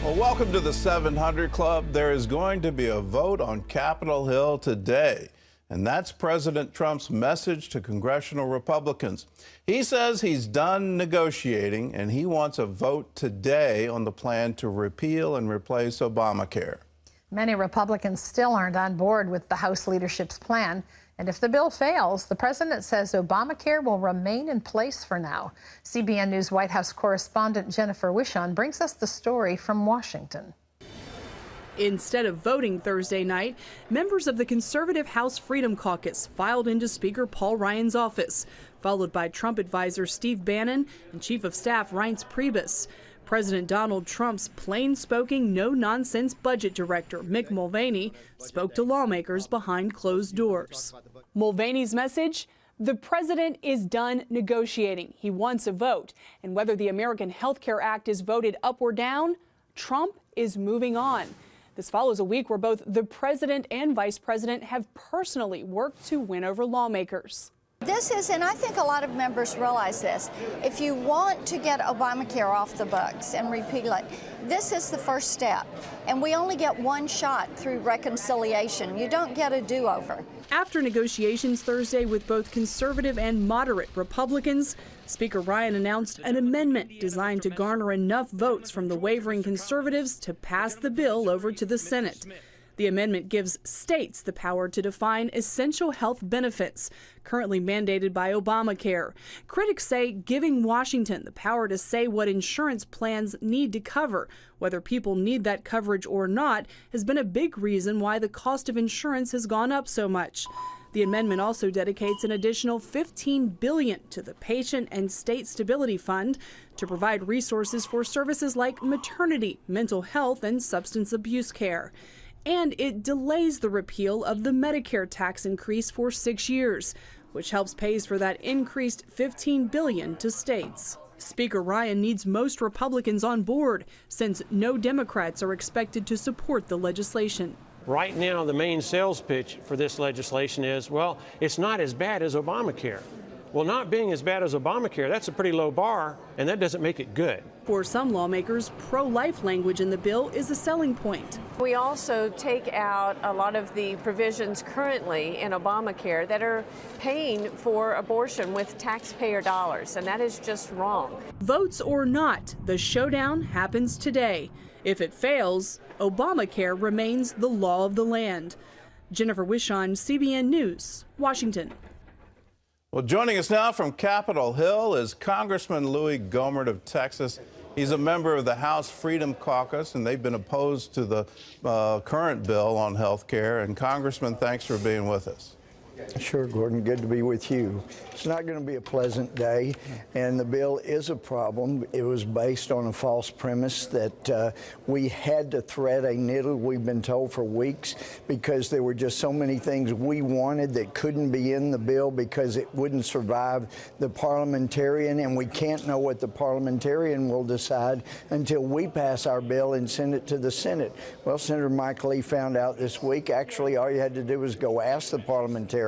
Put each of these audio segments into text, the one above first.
Well, welcome to the 700 Club. There is going to be a vote on Capitol Hill today, and that's President Trump's message to congressional Republicans. He says he's done negotiating, and he wants a vote today on the plan to repeal and replace Obamacare. Many Republicans still aren't on board with the House leadership's plan. And if the bill fails, the president says Obamacare will remain in place for now. CBN News White House correspondent Jennifer Wishon brings us the story from Washington. Instead of voting Thursday night, members of the conservative House Freedom Caucus filed into Speaker Paul Ryan's office, followed by Trump advisor Steve Bannon and Chief of Staff Reince Priebus. President Donald Trump's plain-spoken, no-nonsense budget director, Mick Mulvaney, spoke to lawmakers behind closed doors. Mulvaney's message? The president is done negotiating. He wants a vote. And whether the American Health Care Act is voted up or down, Trump is moving on. This follows a week where both the president and vice president have personally worked to win over lawmakers. This is, and I think a lot of members realize this, if you want to get Obamacare off the books and repeal it, this is the first step. And we only get one shot through reconciliation. You don't get a do-over. After negotiations Thursday with both conservative and moderate Republicans, Speaker Ryan announced an amendment designed to garner enough votes from the wavering conservatives to pass the bill over to the Senate. The amendment gives states the power to define essential health benefits, currently mandated by Obamacare. Critics say giving Washington the power to say what insurance plans need to cover, whether people need that coverage or not, has been a big reason why the cost of insurance has gone up so much. The amendment also dedicates an additional $15 billion to the Patient and State Stability Fund to provide resources for services like maternity, mental health, and substance abuse care. And it delays the repeal of the Medicare tax increase for 6 years, which helps pay for that increased $15 billion to states. Speaker Ryan needs most Republicans on board, since no Democrats are expected to support the legislation. Right now, the main sales pitch for this legislation is, well, it's not as bad as Obamacare. Well, not being as bad as Obamacare, that's a pretty low bar, and that doesn't make it good. For some lawmakers, pro-life language in the bill is a selling point. We also take out a lot of the provisions currently in Obamacare that are paying for abortion with taxpayer dollars, and that is just wrong. Votes or not, the showdown happens today. If it fails, Obamacare remains the law of the land. Jennifer Wishon, CBN News, Washington. Well, joining us now from Capitol Hill is Congressman Louis Gohmert of Texas. He's a member of the House Freedom Caucus, and they've been opposed to the current bill on health care. And Congressman, thanks for being with us. Sure, Gordon. Good to be with you. It's not going to be a pleasant day, and the bill is a problem. It was based on a false premise that we had to thread a needle, we've been told for weeks, because there were just so many things we wanted that couldn't be in the bill because it wouldn't survive the parliamentarian, and we can't know what the parliamentarian will decide until we pass our bill and send it to the Senate. Well, Senator Mike Lee found out this week, actually, all you had to do was go ask the parliamentarian,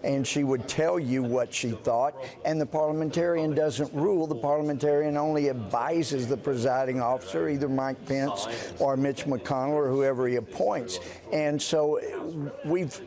and she would tell you what she thought, and the parliamentarian doesn't rule. The parliamentarian only advises the presiding officer, either Mike Pence or Mitch McConnell or whoever he appoints. And so we've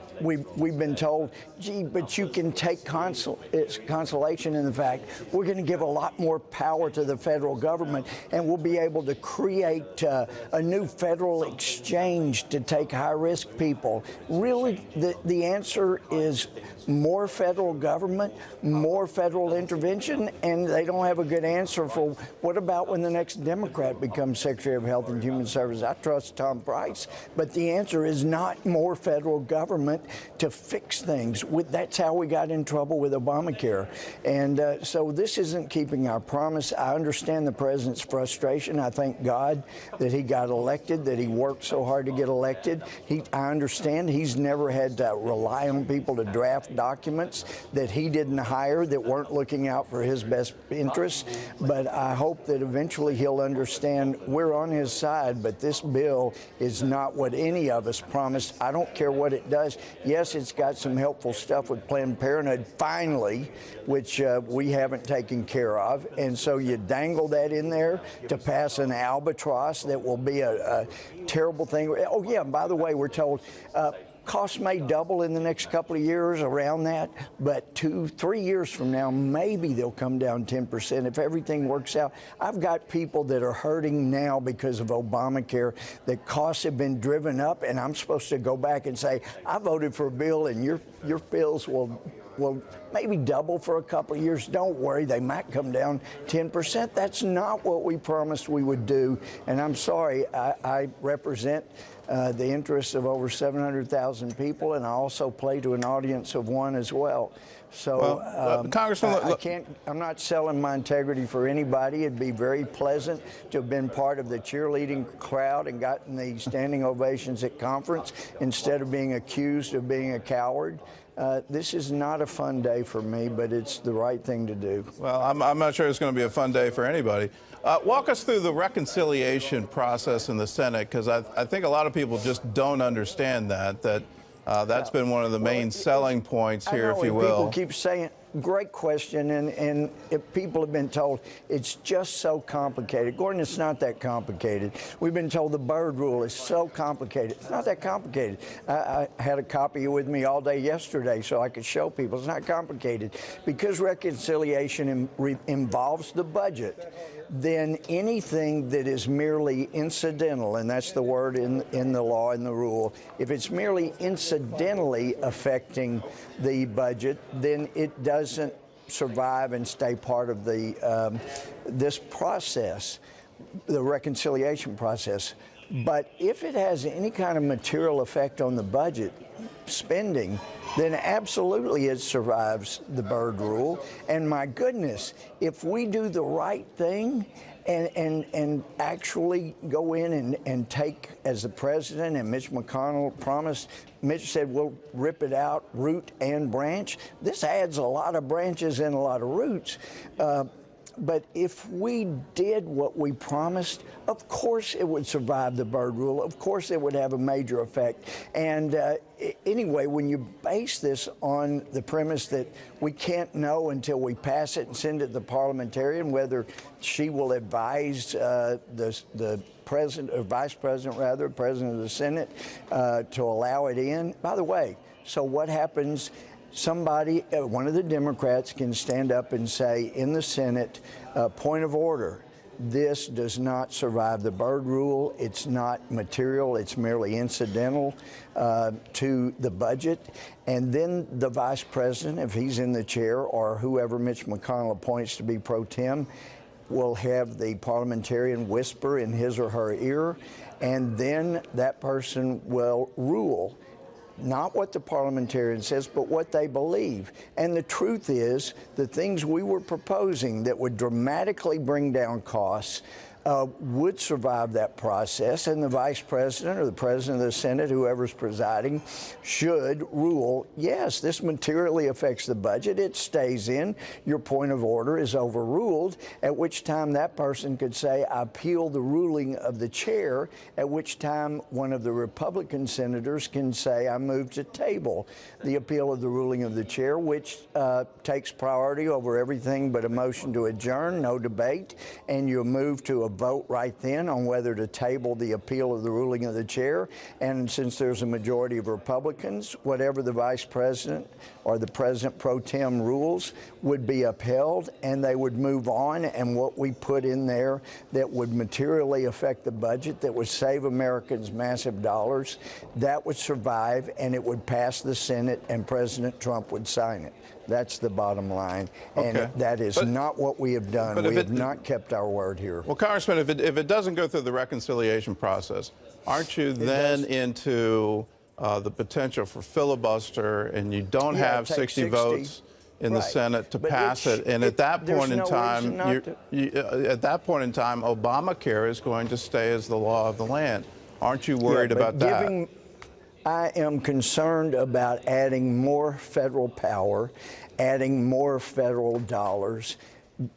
been told, gee, but you can take consolation in the fact we're going to give a lot more power to the federal government, and we'll be able to create a new federal exchange to take high-risk people. Really, the answer is more federal government, more federal intervention, and they don't have a good answer for what about when the next Democrat becomes Secretary of Health and Human Services. I trust Tom Price, but the answer is not more federal government to fix things. That's how we got in trouble with Obamacare. And so this isn't keeping our promise. I understand the president's frustration. I thank God that he got elected, that he worked so hard to get elected. I understand he's never had to rely on people people to draft documents that he didn't hire, that weren't looking out for his best interests. But I hope that eventually he'll understand we're on his side, but this bill is not what any of us promised. I don't care what it does. Yes, it's got some helpful stuff with Planned Parenthood, finally, which we haven't taken care of. And so you dangle that in there to pass an albatross that will be a terrible thing. Oh, yeah, by the way, we're told costs may double in the next couple of years, around that, but 2-3 years from now, maybe they'll come down 10% if everything works out. I've got people that are hurting now because of Obamacare. The costs have been driven up, and I'm supposed to go back and say, I voted for a bill, and your bills will maybe double for a couple of years. Don't worry, they might come down 10%. That's not what we promised we would do. And I'm sorry, I represent the interests of over 700,000 people, and I also play to an audience of one as well. So, Congressman, I'm not selling my integrity for anybody. It'd be very pleasant to have been part of the cheerleading crowd and gotten the standing ovations at conference instead of being accused of being a coward. This is not a fun day for me, but it's the right thing to do. Well, I'm not sure it's going to be a fun day for anybody. Walk us through the reconciliation process in the Senate, because I think a lot of people just don't understand that's been one of the main selling points here, if you will. People keep saying, great question, and if people have been told it's just so complicated. Gordon, it's not that complicated. We've been told the Byrd rule is so complicated. It's not that complicated. I had a copy with me all day yesterday so I could show people it's not complicated. Because reconciliation involves the budget, then anything that is merely incidental, and that's the word in the law and the rule, if it's merely incidentally affecting the budget, then it doesn't survive and stay part of the this process, the reconciliation process. But if it has any kind of material effect on the budget spending, then absolutely it survives the Byrd rule. And my goodness, if we do the right thing and actually go in and take, as the president and Mitch McConnell promised, Mitch said we'll rip it out root and branch. This adds a lot of branches and a lot of roots. But if we did what we promised, of course it would survive the Byrd rule. Of course it would have a major effect. And anyway, when you base this on the premise that we can't know until we pass it and send it to the parliamentarian whether she will advise the president, or vice president rather, president of the Senate, to allow it in. By the way, so what happens? Somebody, one of the Democrats, can stand up and say in the Senate, point of order, this does not survive the Byrd rule. It's not material. It's merely incidental to the budget. And then the vice president, if he's in the chair, or whoever Mitch McConnell appoints to be pro tem, will have the parliamentarian whisper in his or her ear, and then that person will rule. Not what the parliamentarian says, but what they believe. And the truth is, the things we were proposing that would dramatically bring down costs would survive that process, and the vice president or the president of the Senate, whoever's presiding, should rule, yes, this materially affects the budget. It stays in. Your point of order is overruled, at which time that person could say, I appeal the ruling of the chair, at which time one of the Republican senators can say, I move to table the appeal of the ruling of the chair, which takes priority over everything but a motion to adjourn, no debate, and you move to a vote right then on whether to table the appeal of the ruling of the chair. And since there's a majority of Republicans, whatever the vice president or the president pro tem rules would be upheld, and they would move on. And what we put in there that would materially affect the budget, that would save Americans massive dollars, that would survive, and it would pass the Senate, and President Trump would sign it. That's the bottom line. And that is not what we have done. We have not kept our word here. Well, Congressman, if it doesn't go through the reconciliation process, aren't you then into the potential for filibuster, and you don't have 60 votes in the Senate to pass it? And at that point in time, Obamacare is going to stay as the law of the land. Aren't you worried about that? I am concerned about adding more federal power, adding more federal dollars,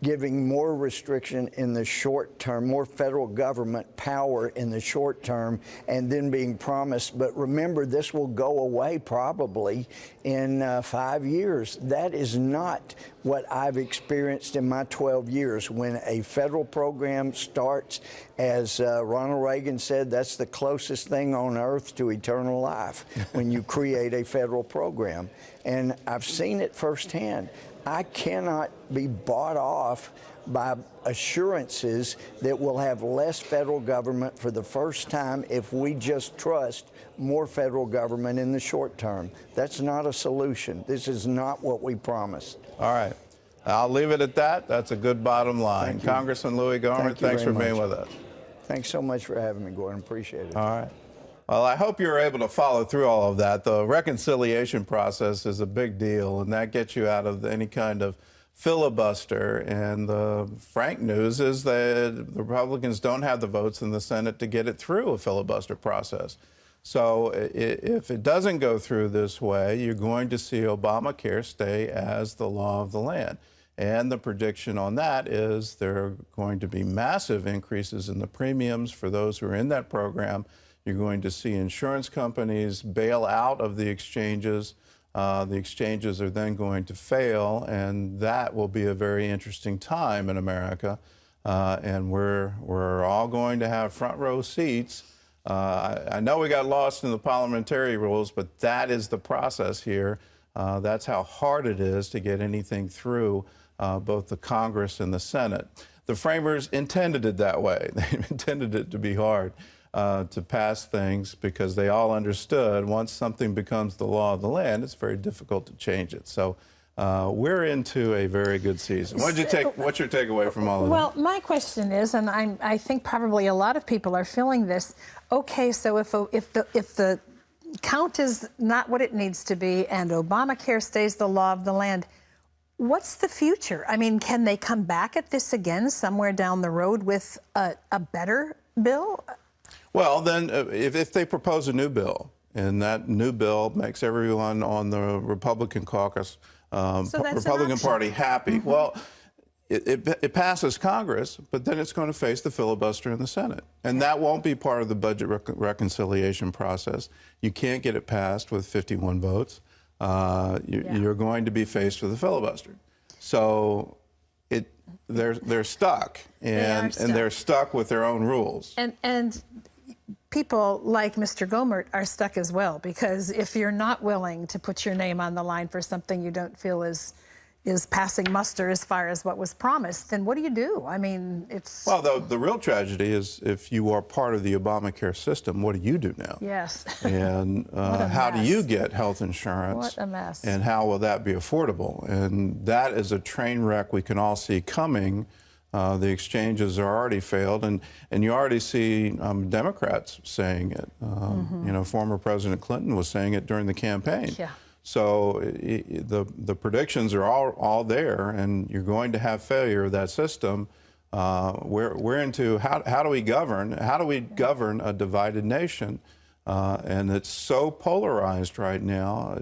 giving more restriction in the short term, more federal government power in the short term, and then being promised. But remember, this will go away probably in 5 years. That is not what I've experienced in my 12 years. When a federal program starts, as Ronald Reagan said, that's the closest thing on earth to eternal life when you create a federal program. And I've seen it firsthand. I cannot be bought off by assurances that we'll have less federal government for the first time if we just trust more federal government in the short term. That's not a solution. This is not what we promised. All right. I'll leave it at that. That's a good bottom line. Congressman Louis Gohmert, thanks for being with us. Thanks so much for having me, Gordon. Appreciate it. All right. Well, I hope you're able to follow through all of that. The reconciliation process is a big deal, and that gets you out of any kind of filibuster. And the frank news is that the Republicans don't have the votes in the Senate to get it through a filibuster process. So if it doesn't go through this way, you're going to see Obamacare stay as the law of the land. And the prediction on that is there are going to be massive increases in the premiums for those who are in that program. You're going to see insurance companies bail out of the exchanges. The exchanges are then going to fail, and that will be a very interesting time in America. And we're all going to have front row seats. I know we got lost in the parliamentary rules, but that is the process here. That's how hard it is to get anything through both the Congress and the Senate. The framers intended it that way. They intended it to be hard to pass things because they all understood once something becomes the law of the land, it's very difficult to change it. So we're into a very good season. What's your takeaway from all of that? Well, my question is, and I think probably a lot of people are feeling this. Okay, so if the count is not what it needs to be and Obamacare stays the law of the land, what's the future? I mean, can they come back at this again somewhere down the road with a better bill? Well, then if they propose a new bill, and that new bill makes everyone on the Republican caucus, Republican Party happy, well, it passes Congress, but then it's going to face the filibuster in the Senate. And that won't be part of the budget reconciliation process. You can't get it passed with 51 votes. You're going to be faced with a filibuster. So they're stuck, and they're stuck with their own rules. And people like Mr. Gohmert are stuck as well, because if you're not willing to put your name on the line for something you don't feel is passing muster as far as what was promised, then what do you do? I mean, it's... Well, the real tragedy is if you are part of the Obamacare system, what do you do now? Yes. And how do you get health insurance? What a mess. And how will that be affordable? And that is a train wreck we can all see coming. The exchanges are already failed, and you already see Democrats saying it. You know, former President Clinton was saying it during the campaign. Yeah. So the predictions are all there, and you're going to have failure of that system. We're into how do we govern? How do we govern a divided nation? And it's so polarized right now.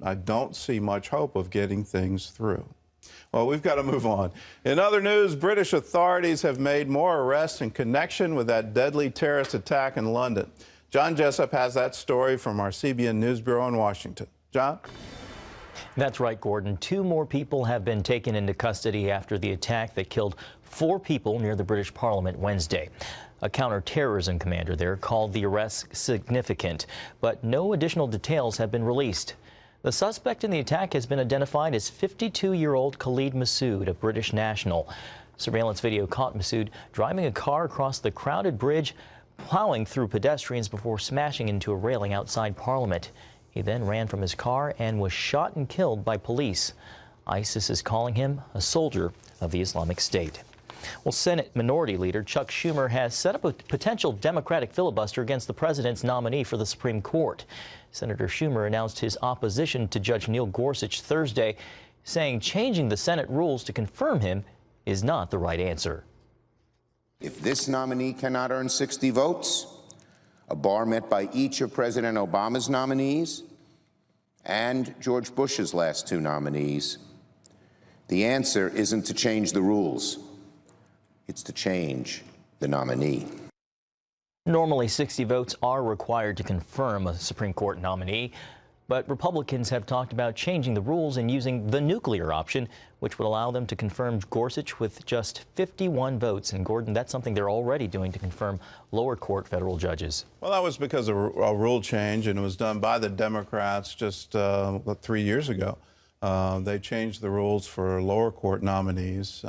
I don't see much hope of getting things through. Well, we've got to move on. In other news, British authorities have made more arrests in connection with that deadly terrorist attack in London. John Jessup has that story from our CBN News Bureau in Washington. John? That's right, Gordon. 2 more people have been taken into custody after the attack that killed 4 people near the British Parliament Wednesday. A counterterrorism commander there called the arrests significant, but no additional details have been released. The suspect in the attack has been identified as 52-year-old Khalid Massoud, a British national. Surveillance video caught Massoud driving a car across the crowded bridge, plowing through pedestrians before smashing into a railing outside Parliament. He then ran from his car and was shot and killed by police. ISIS is calling him a soldier of the Islamic State. Well, Senate Minority Leader Chuck Schumer has set up a potential Democratic filibuster against the president's nominee for the Supreme Court. Senator Schumer announced his opposition to Judge Neil Gorsuch Thursday, saying changing the Senate rules to confirm him is not the right answer. If this nominee cannot earn 60 votes, a bar met by each of President Obama's nominees and George Bush's last two nominees. The answer isn't to change the rules, it's to change the nominee. Normally, 60 votes are required to confirm a Supreme Court nominee, but Republicans have talked about changing the rules and using the nuclear option, which would allow them to confirm Gorsuch with just 51 votes. And Gordon, that's something they're already doing to confirm lower court federal judges. Well, that was because of a rule change, and it was done by the Democrats just 3 years ago. They changed the rules for lower court nominees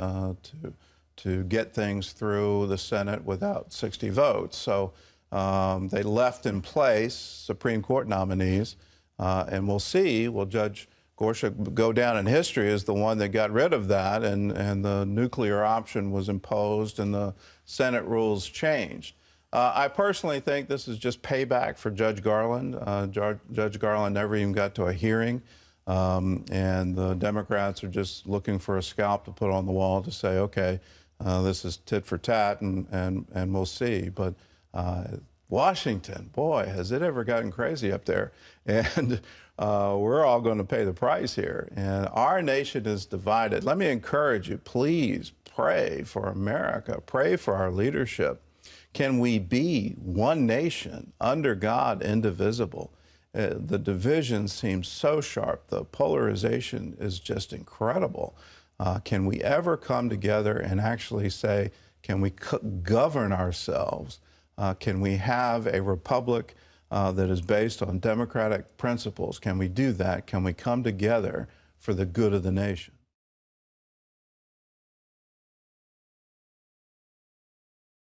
to get things through the Senate without 60 votes. So they left in place Supreme Court nominees, and we'll see. Will Judge Gorsuch go down in history as the one that got rid of that, and the nuclear option was imposed and the Senate rules changed. I personally think this is just payback for Judge Garland. Judge Garland never even got to a hearing. And the Democrats are just looking for a scalp to put on the wall to say, okay, this is tit for tat, and we'll see. But Washington, boy, has it ever gotten crazy up there. And we're all going to pay the price here. And our nation is divided. Let me encourage you, please pray for America. Pray for our leadership. Can we be one nation under God, indivisible? The division seems so sharp. The polarization is just incredible. Can we ever come together and actually say, can we govern ourselves? Can we have a republic that is based on democratic principles? Can we do that? Can we come together for the good of the nation?